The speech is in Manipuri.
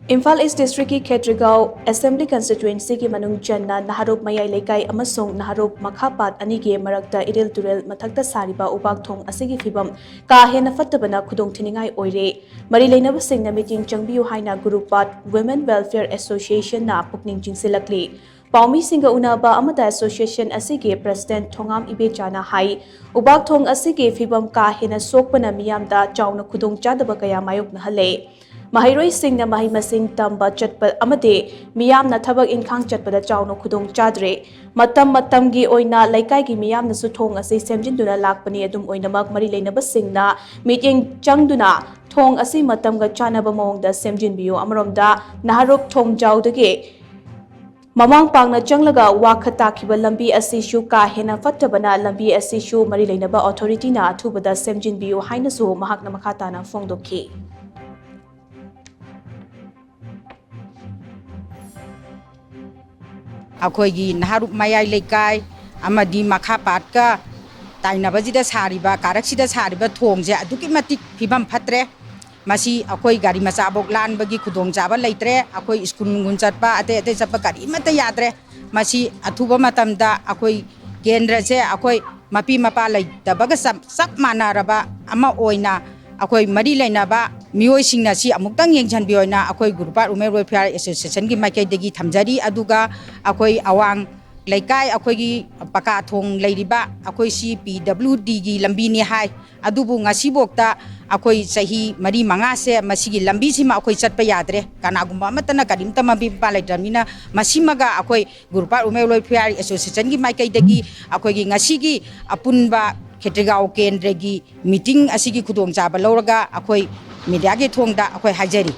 IMPHAL East District ki KSHETRIGAO Assembly Constituency ki MANUNG CHANNA Naharup Mayai Leikai AMASUNG Naharup Makhapat Anigi Marak IRIL TUREL MATHAK Shariba Ubak Thong ASIGI PHIVAM HENNA PHATTABANA Khudong Thiningai Oire LEINABA MITYENG CHANGBIYU HAINA GURUPAT Women Welfare Association na PUKNING CHINGSHILLAKLI Paumi Singa Unaba Amada Association ASIGI President Thongam Ibechana Hai Ubak Thong ASIGI PHIVAM HENNA Sokpana Miyamda Chawna Khudong Chadaba Kaya Mayokna Hale Mahiroi Singna Mahi Masing Tamba Chatpa Amade Miyamna Thabak Inkhang Chatpada Chawna Khudong Chadre Matamgi Oina Leikai ki Miyamna Suthong Asi Semjinduna Lakpani Adum Oinamak Mari Leinaba Singna Mityeng Changduna Thong Asi Matamga Chanaba Mawngda Semjinbiyu Amaromda Naharup Thong Jawdage Mamang Pangna Changlaga Wakata Kiba Lambi Asishu HENNA PHATTABANA Lambi Asishu Mari Leinaba Authority na Thubada Semjinbiyu Hainasu Mahakna Makhatana Fongdokhi Akoigi Naharup Mayai Leikai amadi Makhapat ka tainabajida sariba karaksida sariba thongje aduki matik phibam phatre masi akoi gari macha bok lan bagi khudong jaba leitre akoi school ngun chatpa ate chapa gari mata yadre masi athuba matamda akoi kendra se akoi mapi mapa leitabaga sap manaraba ama oina akoi mari leinaba mioi singna si amuktang yengchanbi oina akoi gurupat women welfare association gi makai degi thamjari aduga akoi awang leikai akoi gi paka thong leiriba akoi si PWD gi lambi ni hai adubu ngasi bokta akoi sahi mari manga se masigi lambi sima akoi chatpa yadre kanagumba matana kadim tamabi palai dramina masimaga akoi gurupat women welfare association gi makai degi akoi gi ngasi gi apunba KSHETRIGAO Kendra gi meeting asigi khudong chaba lawraga akoi media ge thongda akoi hajari